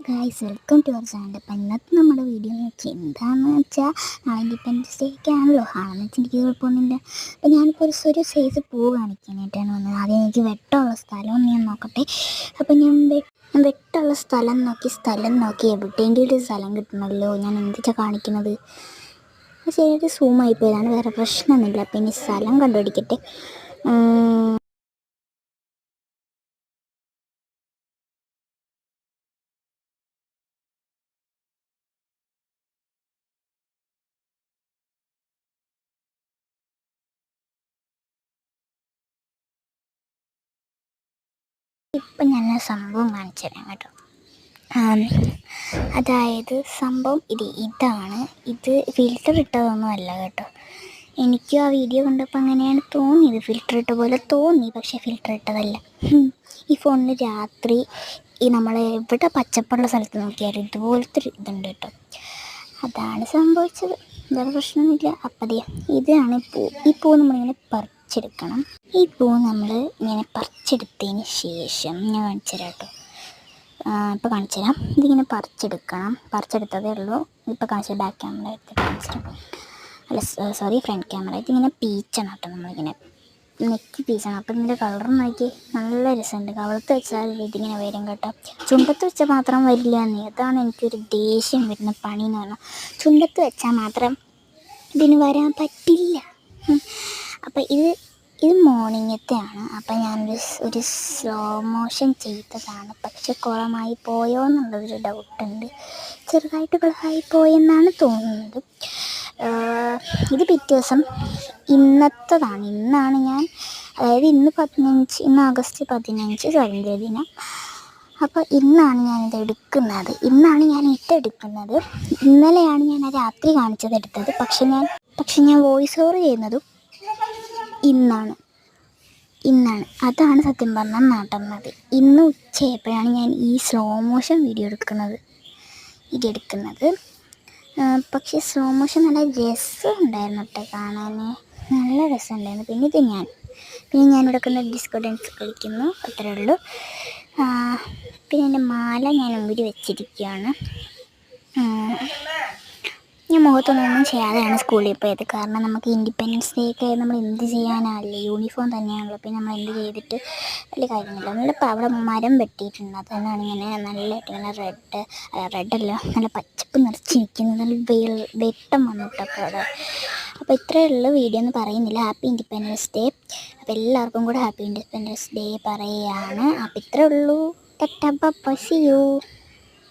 Guys, welcome to our channel. അപ്പം ഇന്നത്തെ നമ്മുടെ വീഡിയോ എന്താണെന്ന് വെച്ചാൽ നാളെ ഇൻഡിപെൻഡൻസ് ഡേ ഒക്കെ ആണല്ലോ. ആണെന്ന് വെച്ചാൽ എനിക്ക് കുഴപ്പമൊന്നുമില്ല. അപ്പം ഞാനിപ്പോൾ ഒരു സൈസ് പൂ കാണിക്കാനായിട്ടാണ് വന്നത്. ആദ്യം എനിക്ക് വെട്ടമുള്ള സ്ഥലം ഞാൻ നോക്കട്ടെ. അപ്പം ഞാൻ വെട്ടമുള്ള സ്ഥലം നോക്കി എവിടെയെങ്കിലും ഒരു സ്ഥലം കിട്ടണമല്ലോ. ഞാൻ എന്തൊക്കെയാണ് കാണിക്കുന്നത്? ശരിയായിട്ട് സൂമായിപ്പോയതാണ്, വേറെ പ്രശ്നമൊന്നുമില്ല. അപ്പം ഇനി സ്ഥലം കണ്ടുപിടിക്കട്ടെ. ഇപ്പം ഞാൻ സംഭവം കാണിച്ചു തരാം കേട്ടോ. അതായത് സംഭവം ഇതാണ്. ഇത് ഫിൽറ്റർ ഇട്ടതൊന്നും അല്ല കേട്ടോ. എനിക്ക് ആ വീഡിയോ കണ്ടപ്പോൾ അങ്ങനെയാണ് തോന്നിയത്, ഫിൽറ്റർ ഇട്ട പോലെ തോന്നി. പക്ഷേ ഫിൽറ്റർ ഇട്ടതല്ല. ഈ ഫോണിന് രാത്രി നമ്മളെ എവിടെ പച്ചപ്പുള്ള സ്ഥലത്ത് നോക്കിയാലും ഇതുപോലത്തെ ഒരു ഇതുണ്ട് കേട്ടോ. അതാണ് സംഭവിച്ചത്, വേറെ പ്രശ്നമൊന്നുമില്ല. അപ്പം ഇതാണ് പൂ. ഈ പൂ നമ്മളിങ്ങനെ പറിച്ചെടുക്കണം. ഈ പൂ നമ്മൾ ഇങ്ങനെ പറിച്ചെടുത്തതിന് ശേഷം ഞാൻ കാണിച്ചു തരാം കേട്ടോ. ഇപ്പോൾ കാണിച്ചു തരാം. ഇതിങ്ങനെ പറിച്ചെടുക്കണം. പറിച്ചെടുത്തതേ ഉള്ളൂ. ഇപ്പോൾ കാണിച്ചത് ബാക്ക് ക്യാമറ എടുത്തിട്ട് കാണിച്ചിട്ട്, അല്ല സോറി, ഫ്രണ്ട് ക്യാമറ. ഇതിങ്ങനെ പീച്ചണം കേട്ടോ. നമ്മളിങ്ങനെ നെക്കി പീച്ചണം. അപ്പം ഇതിൻ്റെ കളർ നോക്കി നല്ല രസമുണ്ട്. കവളത്ത് വെച്ചാൽ ഇതിങ്ങനെ വരും കേട്ടോ. ചുണ്ടത്ത് വെച്ചാൽ മാത്രം വരില്ല എന്ന്. അതാണ് എനിക്കൊരു ദേഷ്യം വരുന്ന പണി എന്ന് പറഞ്ഞാൽ. ചുണ്ടത്ത് വെച്ചാൽ മാത്രം ഇതിന് വരാൻ പറ്റില്ല. അപ്പം ഇത് മോർണിംഗത്തെയാണ്. അപ്പം ഞാനൊരു സ്ലോ മോഷൻ ചെയ്തതാണ്. പക്ഷെ കുളമായി പോയോ എന്നുള്ളതൊരു ഡൗട്ടുണ്ട്. ചെറുതായിട്ട് കുളമായി പോയെന്നാണ് തോന്നുന്നത്. ഇത് പിറ്റേ ദിവസം ഇന്നത്തേതാണ്. ഇന്നാണ് ഞാൻ, അതായത് ഇന്ന് ആഗസ്റ്റ് 15 സ്വാതന്ത്ര്യ ദിനം. അപ്പോൾ ഇന്നാണ് ഞാനിത് എടുക്കുന്നത്. ഇന്നാണ് ഞാൻ ഇട്ടെടുക്കുന്നത്. ഇന്നലെയാണ് ഞാൻ രാത്രി കാണിച്ചത് എടുത്തത്. പക്ഷെ ഞാൻ വോയിസ് ഓവർ ചെയ്യുന്നതും ഇന്നാണ്. അതാണ് സത്യം പറഞ്ഞാൽ നടന്നത്. ഇന്ന് ഉച്ചയായപ്പോഴാണ് ഞാൻ ഈ സ്ലോ മോഷൻ വീഡിയോ എടുക്കുന്നത്. പക്ഷേ സ്ലോ മോഷൻ നല്ല രസമുണ്ടായിരുന്നു കേട്ടോ കാണാൻ, നല്ല രസമുണ്ടായിരുന്നു. പിന്നെ ഞാൻ ഇവിടെ ഡിസ്കോ ഡാൻസ് കളിക്കുന്നു, അത്രേ ഉള്ളൂ. പിന്നെ എൻ്റെ മാല ഞാൻ ഊരി വെച്ചിരിക്കുകയാണ്. ഞാൻ മുഖത്തൊന്നും ചെയ്യാതെയാണ് സ്കൂളിൽ പോയത്. കാരണം നമുക്ക് ഇൻഡിപെൻഡൻസ് ഡേ ഒക്കെ നമ്മൾ എന്ത് ചെയ്യാനല്ലേ, യൂണിഫോം തന്നെയാണല്ലോ. പിന്നെ നമ്മൾ എന്ത് ചെയ്തിട്ട് വലിയ കാര്യമില്ല. നമ്മളിപ്പോൾ അവിടെ മരം വെട്ടിയിട്ടുണ്ട്. അതുകൊണ്ടാണ് ഇങ്ങനെ നല്ലതായിട്ട് ഇങ്ങനെ റെഡല്ല, നല്ല പച്ചപ്പ് നിറച്ചിരിക്കുന്നത്. നല്ല വെട്ടം വന്നിട്ടൊക്കെ അവിടെ. അപ്പോൾ ഇത്രയേ ഉള്ളൂ. വീഡിയോ ഒന്നും പറയുന്നില്ല. Happy independence day. അപ്പോൾ എല്ലാവർക്കും കൂടെ ഹാപ്പി ഇൻഡിപെൻഡൻസ് ഡേ പറയുകയാണ്. അപ്പോൾ ഇത്രയേ ഉള്ളൂ. Tata, bye, see U.